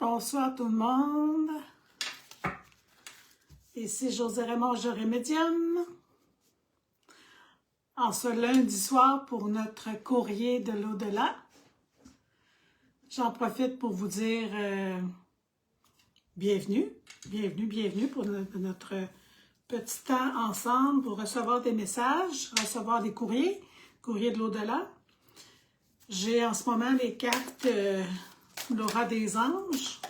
Bonsoir tout le monde. Ici Josée Raymond, Jory Médium. En ce lundi soir pour notre courrier de l'au-delà. J'en profite pour vous dire bienvenue pour notre petit temps ensemble pour recevoir des messages, recevoir des courriers de l'au-delà. J'ai en ce moment les cartes L'aura des anges.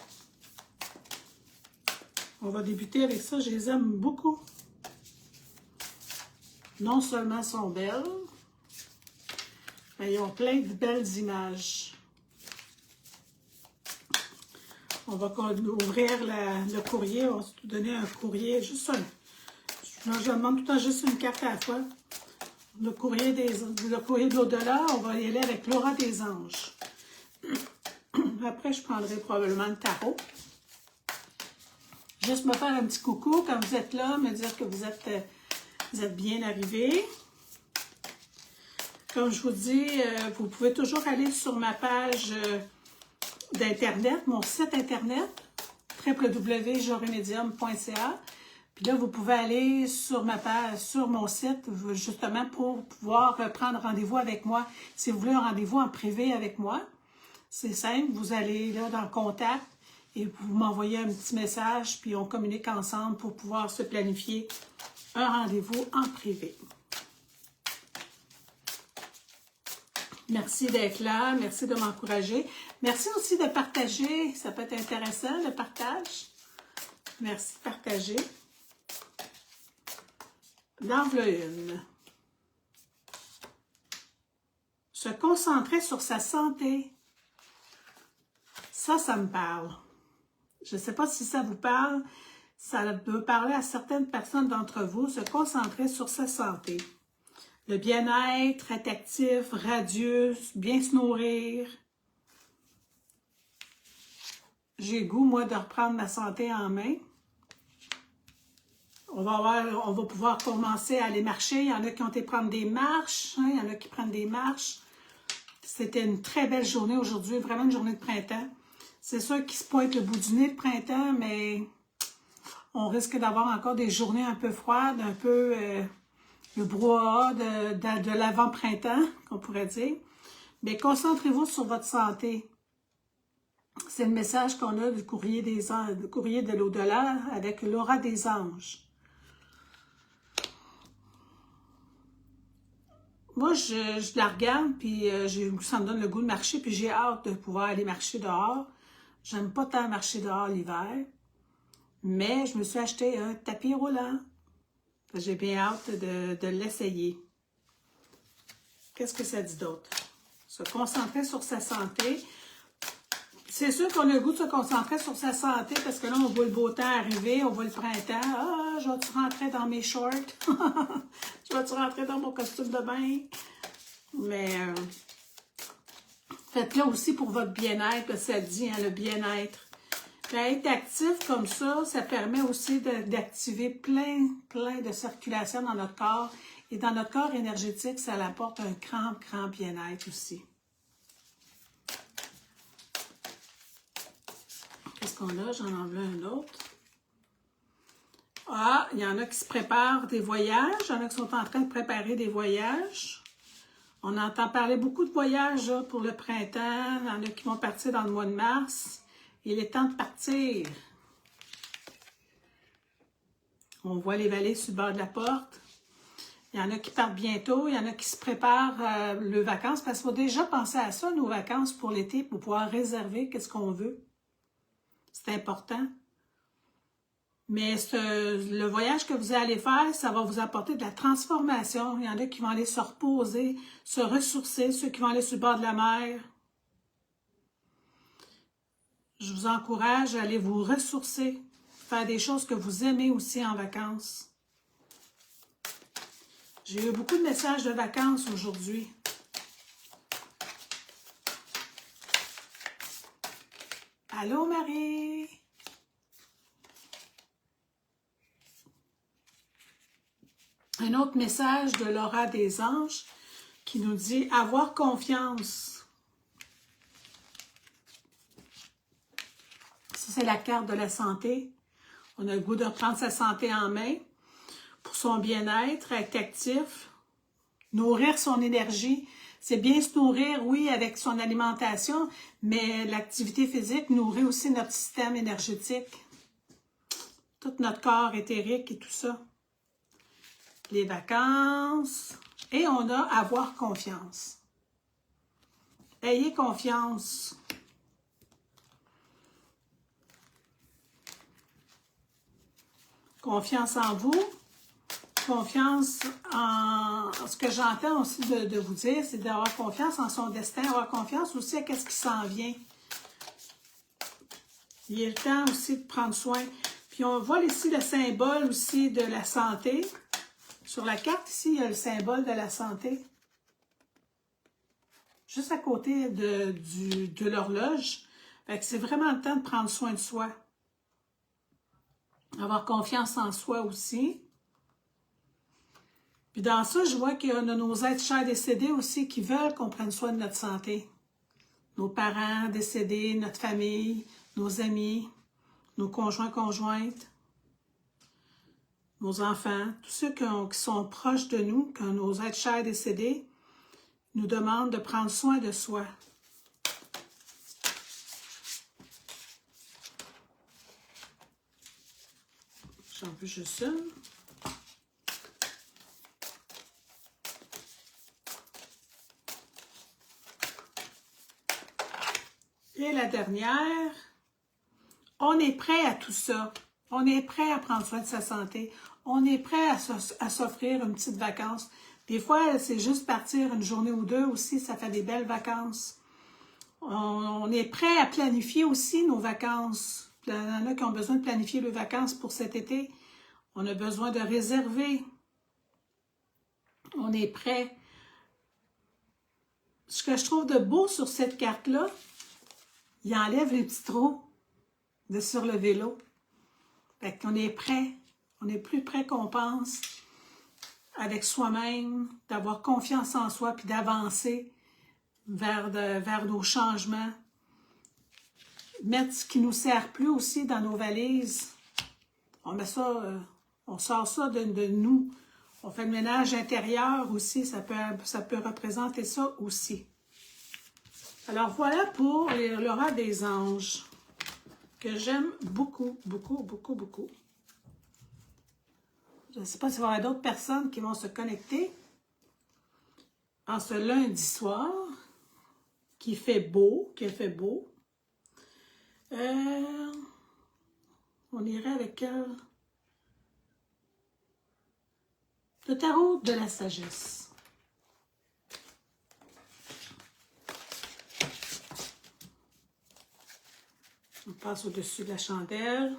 On va débuter avec ça, je les aime beaucoup. Non seulement sont belles, mais ils ont plein de belles images. On va ouvrir le courrier, on va se donner un courrier, juste un. Je demande tout le temps juste une carte à la fois. Le courrier de l'au-delà, on va y aller avec l'aura des anges. Après, je prendrai probablement le tarot. Juste me faire un petit coucou quand vous êtes là, me dire que vous êtes bien arrivés. Comme je vous dis, vous pouvez toujours aller sur ma page d'Internet, mon site Internet, www.jorymedium.ca. Puis là, vous pouvez aller sur ma page, sur mon site, justement pour pouvoir prendre rendez-vous avec moi. Si vous voulez un rendez-vous en privé avec moi, c'est simple, vous allez là dans Contact et vous m'envoyez un petit message, puis on communique ensemble pour pouvoir se planifier un rendez-vous en privé. Merci d'être là, merci de m'encourager. Merci aussi de partager, ça peut être intéressant, le partage. Merci de partager. L'enveloppe 1. Se concentrer sur sa santé. Ça me parle. Je ne sais pas si ça vous parle. Ça peut parler à certaines personnes d'entre vous. Se concentrer sur sa santé. Le bien-être, être actif, radieux, bien se nourrir. J'ai le goût, moi, de reprendre ma santé en main. On va pouvoir commencer à aller marcher. Il y en a qui ont été prendre des marches. Il y en a qui prennent des marches. C'était une très belle journée aujourd'hui, vraiment une journée de printemps. C'est sûr qu'il se pointe le bout du nez le printemps, mais on risque d'avoir encore des journées un peu froides, un peu le brouhaha de l'avant-printemps, qu'on pourrait dire. Mais concentrez-vous sur votre santé. C'est le message qu'on a du courrier de l'au-delà avec l'aura des anges. Moi, je la regarde, puis ça me donne le goût de marcher, puis j'ai hâte de pouvoir aller marcher dehors. J'aime pas tant marcher dehors l'hiver, mais je me suis acheté un tapis roulant. J'ai bien hâte de l'essayer. Qu'est-ce que ça dit d'autre? Se concentrer sur sa santé. C'est sûr qu'on a le goût de se concentrer sur sa santé parce que là, on voit le beau temps arriver, on voit le printemps. Ah, je vais-tu rentrer dans mes shorts? Je vais-tu rentrer dans mon costume de bain? Mais faites-le aussi pour votre bien-être, parce que ça dit, hein, le bien-être. Être actif comme ça permet aussi d'activer plein de circulation dans notre corps. Et dans notre corps énergétique, ça apporte un grand bien-être aussi. Qu'est-ce qu'on a? J'en enlève un autre. Ah, il y en a qui se préparent des voyages. Il y en a qui sont en train de préparer des voyages. On entend parler beaucoup de voyages là, pour le printemps. Il y en a qui vont partir dans le mois de mars. Il est temps de partir. On voit les vallées sur le bord de la porte. Il y en a qui partent bientôt. Il y en a qui se préparent les vacances. Parce qu'il faut déjà penser à ça, nos vacances pour l'été, pour pouvoir réserver qu'est-ce qu'on veut. C'est important. Mais le voyage que vous allez faire, ça va vous apporter de la transformation. Il y en a qui vont aller se reposer, se ressourcer, ceux qui vont aller sur le bord de la mer. Je vous encourage à aller vous ressourcer, faire des choses que vous aimez aussi en vacances. J'ai eu beaucoup de messages de vacances aujourd'hui. Allô Marie? Un autre message de l'aura des anges qui nous dit « Avoir confiance ». Ça, c'est la carte de la santé. On a le goût de reprendre sa santé en main pour son bien-être, être actif, nourrir son énergie. C'est bien se nourrir, oui, avec son alimentation, mais l'activité physique nourrit aussi notre système énergétique, tout notre corps éthérique et tout ça. Les vacances. Et on a avoir confiance. Ayez confiance. Confiance en vous. Confiance en... Ce que j'entends aussi de vous dire, c'est d'avoir confiance en son destin, avoir confiance aussi à ce qui s'en vient. Il y a le temps aussi de prendre soin. Puis on voit ici le symbole aussi de la santé. Sur la carte ici, il y a le symbole de la santé. Juste à côté de l'horloge. C'est vraiment le temps de prendre soin de soi. Avoir confiance en soi aussi. Puis dans ça, je vois qu'il y a nos êtres chers décédés aussi qui veulent qu'on prenne soin de notre santé. Nos parents décédés, notre famille, nos amis, nos conjoints, conjointes, nos enfants, tous ceux qui sont proches de nous, que nos êtres chers décédés, nous demandent de prendre soin de soi. J'en veux juste une. Et la dernière, on est prêt à tout ça. On est prêt à prendre soin de sa santé. On est prêt à s'offrir une petite vacance. Des fois, c'est juste partir une journée ou deux aussi, ça fait des belles vacances. On est prêt à planifier aussi nos vacances. Il y en a qui ont besoin de planifier leurs vacances pour cet été. On a besoin de réserver. On est prêt. Ce que je trouve de beau sur cette carte-là, il enlève les petits trous sur le vélo. Fait qu'on est prêt. On est plus prêt qu'on pense avec soi-même, d'avoir confiance en soi puis d'avancer vers nos changements. Mettre ce qui nous sert plus aussi dans nos valises. On met ça, on sort ça de nous. On fait le ménage intérieur aussi. Ça peut représenter ça aussi. Alors voilà pour l'aura des anges, que j'aime beaucoup, beaucoup, beaucoup, beaucoup. Je ne sais pas s'il va y avoir d'autres personnes qui vont se connecter en ce lundi soir, qui fait beau. On irait avec le tarot de la sagesse. On passe au-dessus de la chandelle.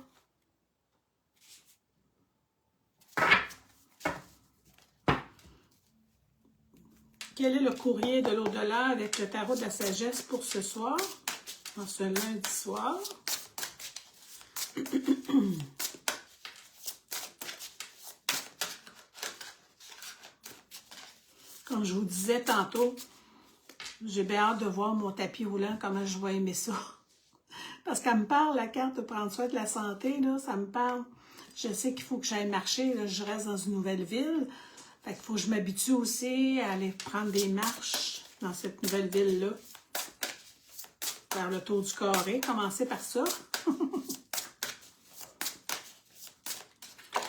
Quel est le courrier de l'au-delà avec le tarot de la sagesse pour ce soir, en ce lundi soir? Comme je vous disais tantôt, j'ai bien hâte de voir mon tapis roulant, comment je vais aimer ça. Parce qu'elle me parle, la carte de prendre soin de la santé, là, ça me parle. Je sais qu'il faut que j'aille marcher, là, je reste dans une nouvelle ville. Fait qu'il faut que je m'habitue aussi à aller prendre des marches dans cette nouvelle ville-là. Faire le tour du carré, commencer par ça.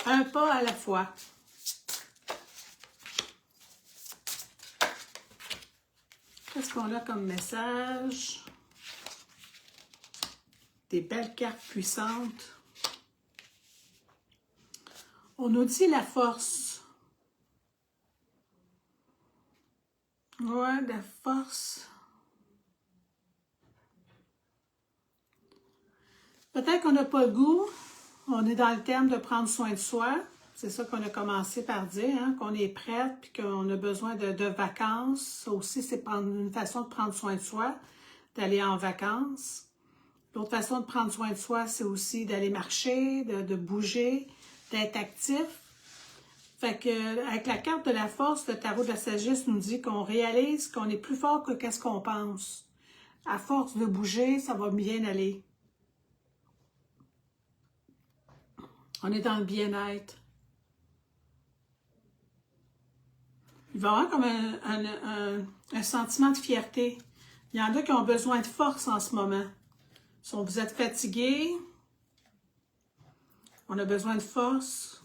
Un pas à la fois. Qu'est-ce qu'on a comme message? Des belles cartes puissantes. On nous dit la force. Ouais, la force. Peut-être qu'on n'a pas le goût. On est dans le terme de prendre soin de soi. C'est ça qu'on a commencé par dire, hein, qu'on est prête puis qu'on a besoin de vacances. Ça aussi, c'est une façon de prendre soin de soi, d'aller en vacances. L'autre façon de prendre soin de soi, c'est aussi d'aller marcher, de bouger, d'être actif. Fait que, avec la carte de la force, le tarot de la sagesse nous dit qu'on réalise qu'on est plus fort que qu'est-ce qu'on pense. À force de bouger, ça va bien aller. On est dans le bien-être. Il va y avoir comme un sentiment de fierté. Il y en a qui ont besoin de force en ce moment. Si vous êtes fatigué, on a besoin de force.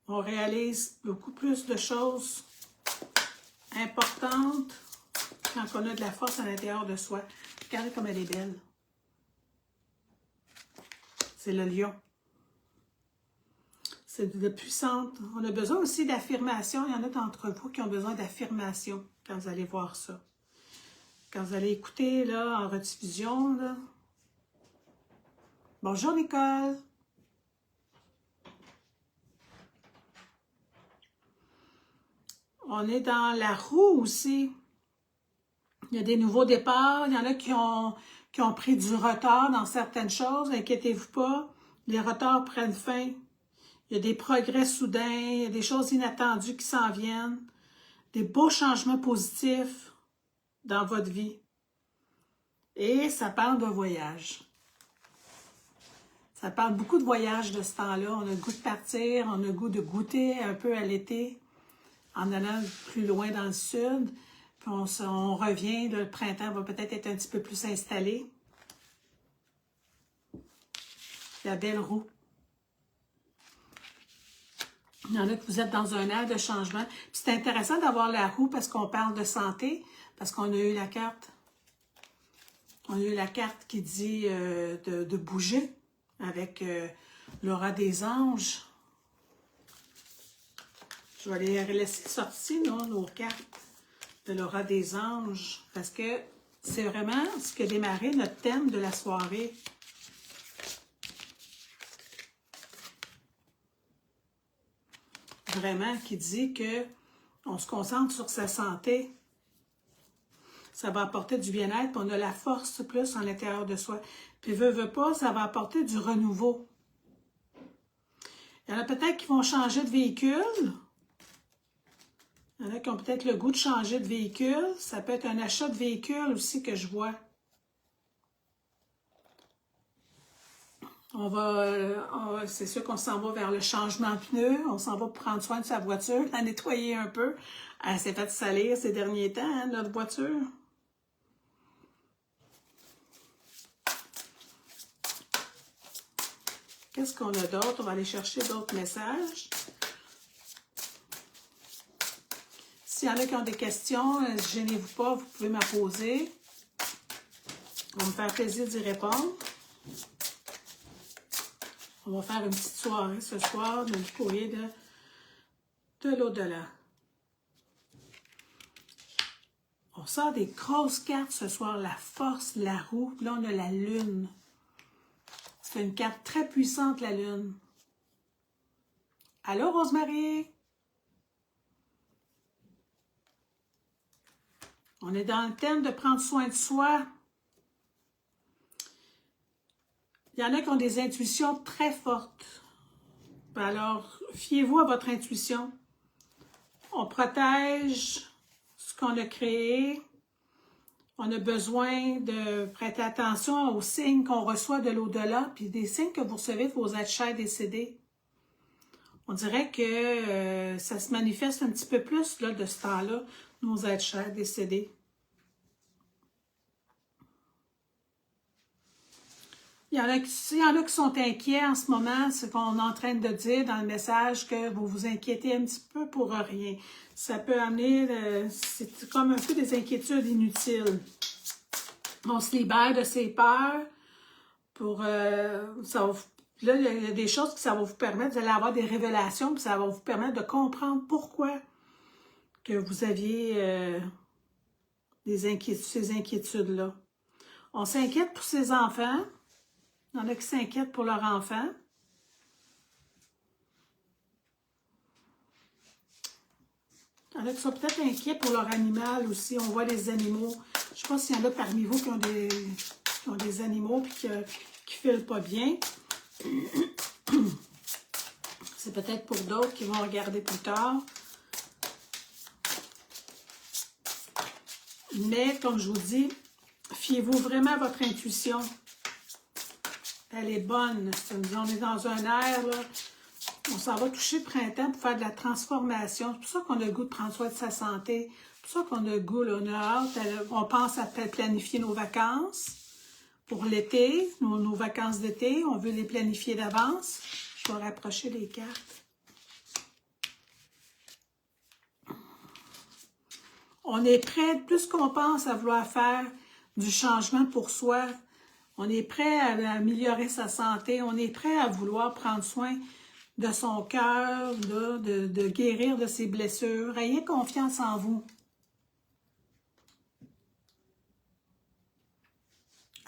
On réalise beaucoup plus de choses importantes quand on a de la force à l'intérieur de soi. Regardez comme elle est belle. C'est le lion. C'est de puissante. On a besoin aussi d'affirmation. Il y en a d'entre vous qui ont besoin d'affirmation quand vous allez voir ça. Quand vous allez écouter là, en rediffusion. Là. Bonjour Nicole. On est dans la roue aussi. Il y a des nouveaux départs. Il y en a qui ont pris du retard dans certaines choses. Inquiétez-vous pas. Les retards prennent fin. Il y a des progrès soudains. Il y a des choses inattendues qui s'en viennent. Des beaux changements positifs dans votre vie. Et ça parle de voyage. Ça parle beaucoup de voyage de ce temps-là. On a le goût de partir. On a le goût de goûter un peu à l'été. En allant plus loin dans le sud, puis on revient, là, le printemps va peut-être être un petit peu plus installé. La belle roue. Il y en a que vous êtes dans un air de changement. C'est intéressant d'avoir la roue parce qu'on parle de santé, parce qu'on a eu la carte. On a eu la carte qui dit de bouger avec l'aura des anges. Je vais les laisser sortir, nos cartes de l'aura des anges, parce que c'est vraiment ce qui a démarré notre thème de la soirée. Vraiment, qui dit que on se concentre sur sa santé. Ça va apporter du bien-être, on a la force plus en l'intérieur de soi. Puis veut pas, ça va apporter du renouveau. Il y en a peut-être qui vont changer de véhicule. Il y en a qui ont peut-être le goût de changer de véhicule. Ça peut être un achat de véhicule aussi que je vois. C'est sûr qu'on s'en va vers le changement de pneus. On s'en va pour prendre soin de sa voiture, la nettoyer un peu. Elle s'est fait salir ces derniers temps, hein, notre voiture. Qu'est-ce qu'on a d'autre? On va aller chercher d'autres messages. S'il y en a qui ont des questions, gênez-vous pas, vous pouvez m'en poser. On va me faire plaisir d'y répondre. On va faire une petite soirée ce soir de courrier de l'au-delà. On sort des grosses cartes ce soir, la force, la roue. Là, on a la lune. C'est une carte très puissante, la lune. Allô, Rosemary? On est dans le thème de prendre soin de soi. Il y en a qui ont des intuitions très fortes. Alors, fiez-vous à votre intuition. On protège ce qu'on a créé. On a besoin de prêter attention aux signes qu'on reçoit de l'au-delà, puis des signes que vous recevez de vos êtres chers décédés. On dirait que ça se manifeste un petit peu plus là, de ce temps-là, nos êtres chers décédés. Il y en a qui sont inquiets en ce moment, ce qu'on est en train de dire dans le message, que vous vous inquiétez un petit peu pour rien. Ça peut amener, c'est comme un peu des inquiétudes inutiles. On se libère de ses peurs pour, là, il y a des choses que ça va vous permettre, vous allez avoir des révélations, puis ça va vous permettre de comprendre pourquoi que vous aviez ces inquiétudes-là. On s'inquiète pour ses enfants. Il y en a qui s'inquiètent pour leur enfant. Il y en a qui sont peut-être inquiets pour leur animal aussi. On voit les animaux. Je ne sais pas s'il y en a parmi vous qui ont des animaux et qui ne filent pas bien. C'est peut-être pour d'autres qui vont regarder plus tard. Mais, comme je vous dis, fiez-vous vraiment à votre intuition. Elle est bonne. On est dans un air, là. On s'en va toucher le printemps pour faire de la transformation. C'est pour ça qu'on a le goût de prendre soin de sa santé. C'est pour ça qu'on a le goût, là, on a hâte. On pense à planifier nos vacances pour l'été, nos vacances d'été. On veut les planifier d'avance. Je vais rapprocher les cartes. On est prêt, plus qu'on pense à vouloir faire du changement pour soi, on est prêt à améliorer sa santé, on est prêt à vouloir prendre soin de son cœur, de guérir de ses blessures. Ayez confiance en vous.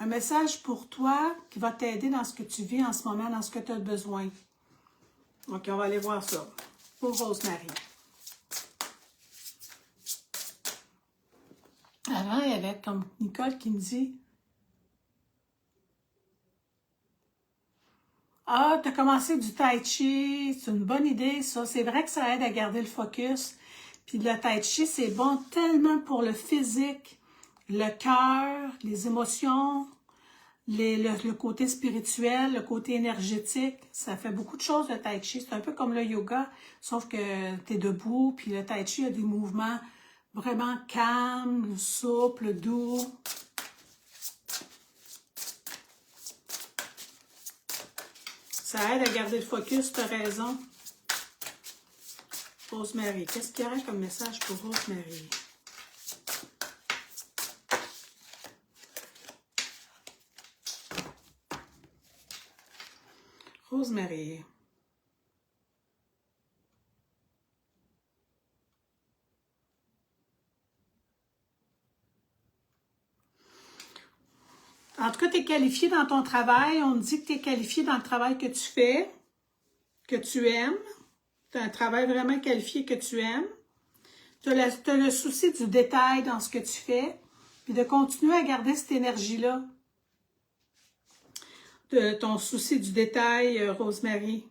Un message pour toi qui va t'aider dans ce que tu vis en ce moment, dans ce que tu as besoin. OK, on va aller voir ça. Pour Rosemary. Avant, il y avait comme Nicole qui me dit « Ah, tu as commencé du tai chi, c'est une bonne idée ça. C'est vrai que ça aide à garder le focus. Puis le tai chi, c'est bon tellement pour le physique, le cœur, les émotions, le côté spirituel, le côté énergétique. Ça fait beaucoup de choses le tai chi. C'est un peu comme le yoga, sauf que tu es debout, puis le tai chi a des mouvements vraiment calme, souple, doux. Ça aide à garder le focus, tu as raison. Rosemary, qu'est-ce qu'il y aurait comme message pour Rosemary? Rosemary. En tout cas, tu es qualifié dans ton travail. On me dit que tu es qualifié dans le travail que tu fais, que tu aimes. Tu as un travail vraiment qualifié que tu aimes. Tu as le souci du détail dans ce que tu fais, puis de continuer à garder cette énergie-là. De ton souci du détail, Rosemary.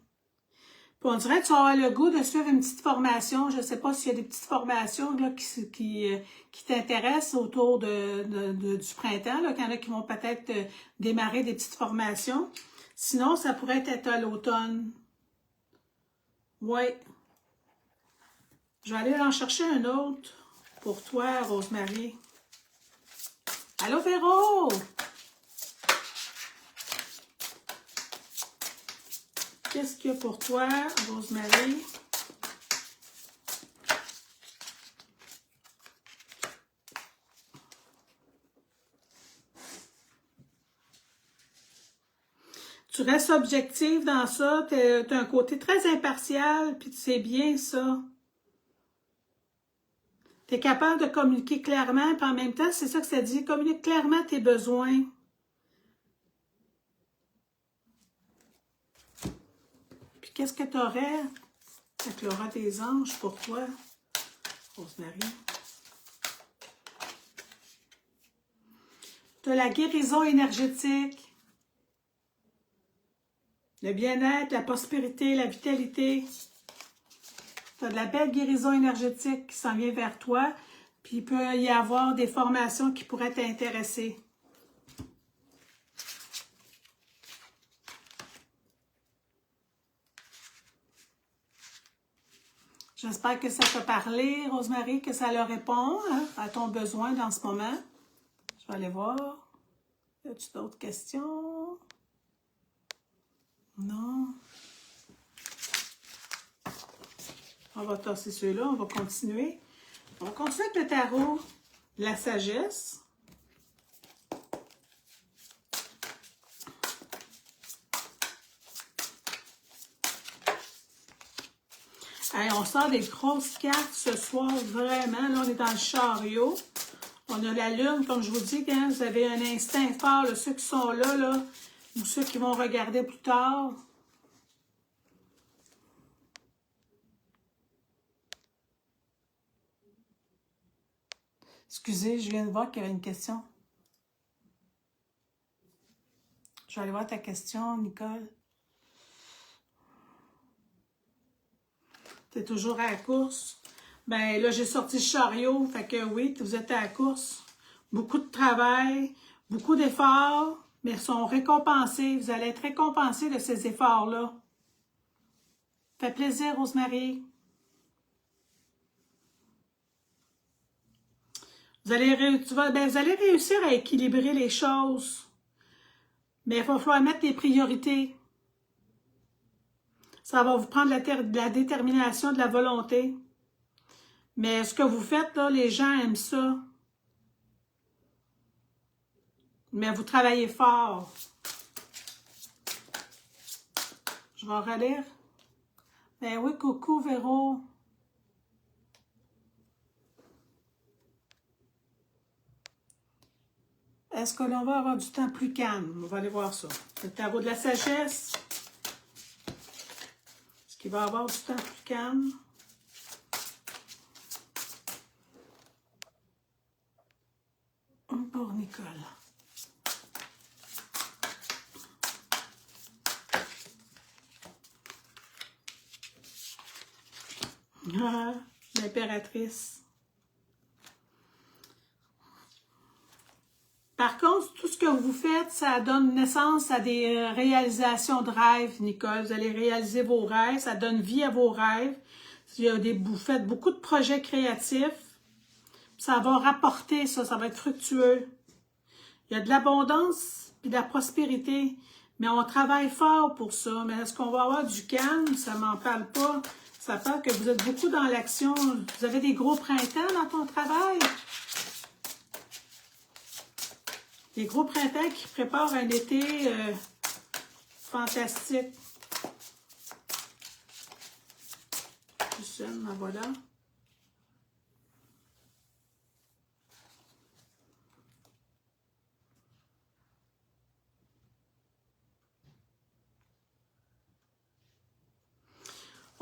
Puis on dirait que tu vas avoir le goût de suivre une petite formation. Je ne sais pas s'il y a des petites formations là, qui t'intéressent autour du printemps. Là, qu'il y en a qui vont peut-être démarrer des petites formations. Sinon, ça pourrait être à l'automne. Oui. Je vais aller en chercher un autre pour toi, Rosemary. Allô, Véro! Qu'est-ce qu'il y a pour toi, Rosemary? Tu restes objectif dans ça, tu as un côté très impartial, puis tu sais bien ça. Tu es capable de communiquer clairement, puis en même temps, c'est ça que ça dit, communique clairement tes besoins. Puis qu'est-ce que tu aurais avec l'aura des anges pour toi, Rosemary? Tu as la guérison énergétique. Le bien-être, la prospérité, la vitalité. Tu as de la belle guérison énergétique qui s'en vient vers toi. Puis il peut y avoir des formations qui pourraient t'intéresser. J'espère que ça t'a parlé, Rosemary, que ça leur répond à ton besoin dans ce moment. Je vais aller voir. Y a-t-il d'autres questions? Non. On va tasser ceux-là, on va continuer. On va continuer avec le tarot de la sagesse. Hey, on sort des grosses cartes ce soir, vraiment. Là, on est dans le chariot. On a la lune, comme je vous dis, quand vous avez un instinct fort, là, ceux qui sont là, ou ceux qui vont regarder plus tard. Excusez, je viens de voir qu'il y avait une question. Je vais aller voir ta question, Nicole. Tu es toujours à la course. Ben là, j'ai sorti le chariot, fait que oui, vous êtes à la course. Beaucoup de travail, beaucoup d'efforts, mais sont récompensés. Vous allez être récompensés de ces efforts-là. Fait plaisir, Rosemary. Vous allez réussir à équilibrer les choses. Mais il va falloir mettre des priorités. Ça va vous prendre de la détermination, de la volonté. Mais ce que vous faites, là, les gens aiment ça. Mais vous travaillez fort. Je vais relire. Ben oui, coucou Véro. Est-ce que l'on va avoir du temps plus calme? On va aller voir ça. Le tarot de la sagesse. Est-ce qu'il va y avoir du temps plus calme? Pour Nicole. Ah, l'impératrice. Par contre, tout ce que vous faites, ça donne naissance à des réalisations de rêves, Nicole. Vous allez réaliser vos rêves, ça donne vie à vos rêves. Vous faites beaucoup de projets créatifs. Ça va rapporter, ça va être fructueux. Il y a de l'abondance et de la prospérité, mais on travaille fort pour ça. Mais est-ce qu'on va avoir du calme? Ça ne m'en parle pas. Ça parle que vous êtes beaucoup dans l'action. Vous avez des gros printemps dans ton travail? Des gros printemps qui préparent un été fantastique. Ben voilà.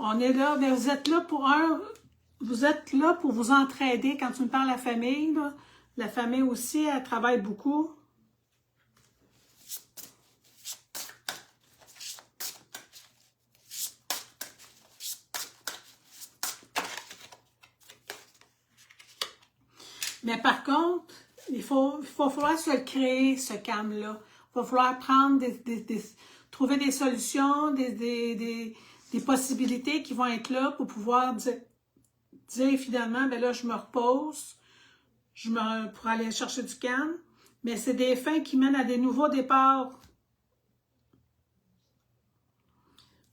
On est là, mais vous êtes là pour vous entraider. Quand tu me parles de la famille, là, la famille aussi, elle travaille beaucoup. Mais par contre, il va falloir se le créer, ce calme-là. Il va falloir prendre trouver des solutions, des possibilités qui vont être là pour pouvoir dire finalement, ben là, je me repose pour aller chercher du calme. Mais c'est des fins qui mènent à des nouveaux départs.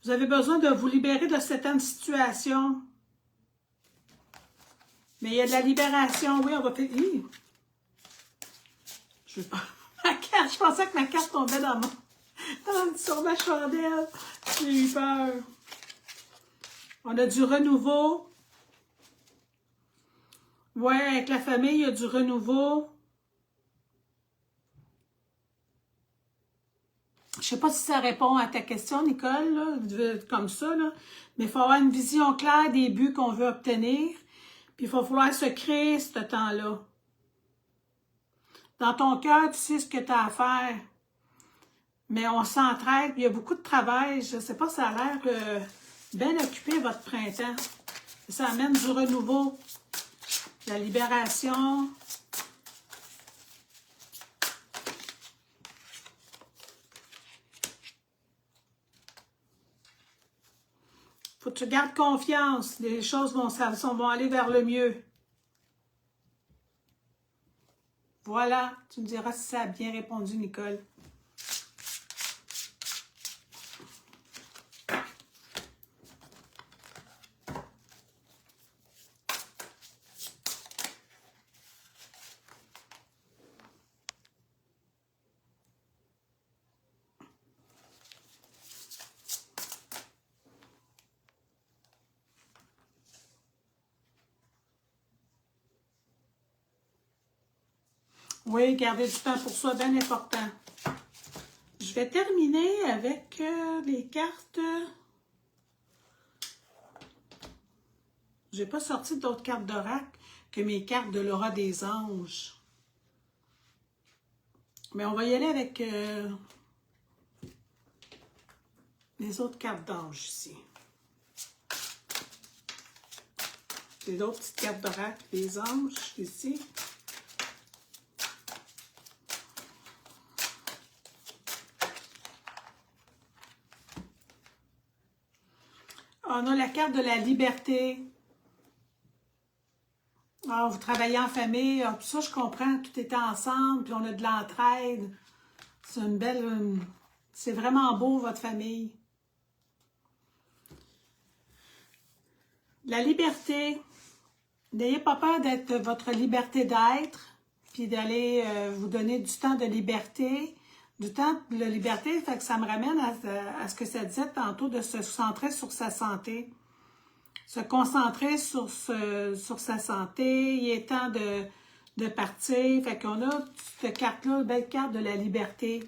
Vous avez besoin de vous libérer de certaines situations. Mais il y a de la libération. Oui, on va faire... Je veux pas... Ma carte, je pensais que ma carte tombait sur ma chandelle. J'ai eu peur. On a du renouveau. Oui, avec la famille, il y a du renouveau. Je ne sais pas si ça répond à ta question, Nicole, là, comme ça, là. Mais il faut avoir une vision claire des buts qu'on veut obtenir. Puis il va falloir se créer ce temps-là. Dans ton cœur, tu sais ce que tu as à faire. Mais on s'entraide, il y a beaucoup de travail. Je ne sais pas, ça a l'air bien occupé, votre printemps. Ça amène du renouveau, de la libération. Faut que tu gardes confiance. Les choses vont aller vers le mieux. Voilà, tu me diras si ça a bien répondu, Nicole. Oui, garder du temps pour soi, bien important. Je vais terminer avec les cartes. Je n'ai pas sorti d'autres cartes d'oracle que mes cartes de l'aura des anges. Mais on va y aller avec les autres cartes d'anges ici. J'ai d'autres petites cartes d'oracle des anges ici. On a la carte de la liberté. Ah, vous travaillez en famille, ah, puis ça, je comprends, tout est ensemble, puis on a de l'entraide. C'est une belle... c'est vraiment beau, votre famille. La liberté. N'ayez pas peur d'être votre liberté d'être, puis d'aller vous donner du temps de liberté. Du temps de liberté, fait que ça me ramène à ce que ça disait tantôt, de se centrer sur sa santé. Se concentrer sur sa santé. Il est temps de partir. Fait qu'on a cette carte-là, une belle carte de la liberté.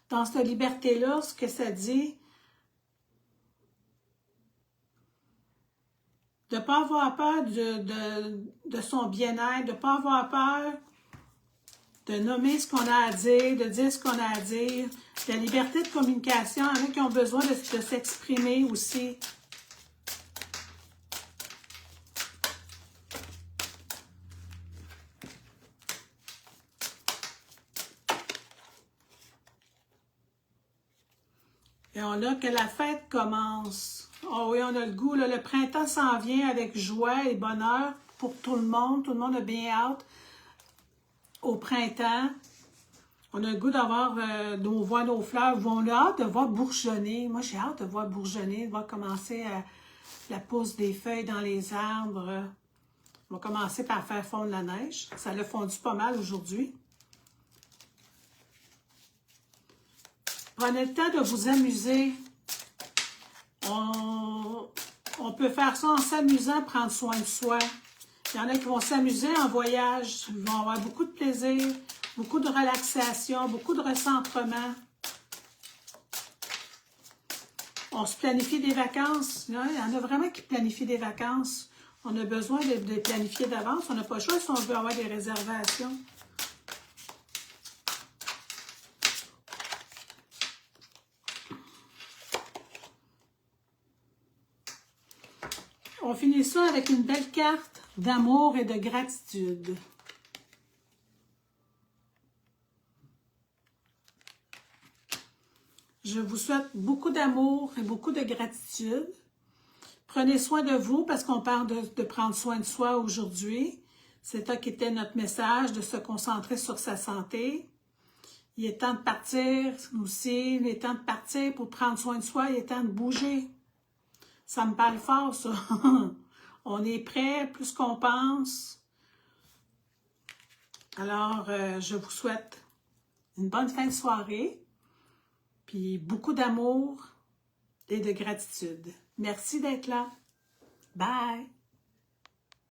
Dans cette liberté-là, ce que ça dit, de ne pas avoir peur de son bien-être, de ne pas avoir peur de nommer ce qu'on a à dire, de dire ce qu'on a à dire. La liberté de communication, il y en a qui ont besoin de s'exprimer aussi. Et on a que la fête commence. Oh oui, on a le goût, là, le printemps s'en vient avec joie et bonheur pour tout le monde. Tout le monde a bien hâte au printemps. On a le goût d'avoir nos voix, nos fleurs. On a hâte de voir bourgeonner. Moi, j'ai hâte de voir bourgeonner, de voir commencer la pousse des feuilles dans les arbres. On va commencer par faire fondre la neige. Ça l'a fondu pas mal aujourd'hui. Prenez le temps de vous amuser. On peut faire ça en s'amusant, prendre soin de soi. Il y en a qui vont s'amuser en voyage. Ils vont avoir beaucoup de plaisir, beaucoup de relaxation, beaucoup de recentrement. On se planifie des vacances. Il y en a vraiment qui planifient des vacances. On a besoin de les planifier d'avance. On n'a pas le choix si on veut avoir des réservations. On finit ça avec une belle carte d'amour et de gratitude. Je vous souhaite beaucoup d'amour et beaucoup de gratitude. Prenez soin de vous parce qu'on parle de prendre soin de soi aujourd'hui. C'est ça qui était notre message, de se concentrer sur sa santé. Il est temps de partir aussi, il est temps de partir pour prendre soin de soi, il est temps de bouger. Ça me parle fort, ça. On est prêt, plus qu'on pense. Alors, je vous souhaite une bonne fin de soirée, puis beaucoup d'amour et de gratitude. Merci d'être là. Bye!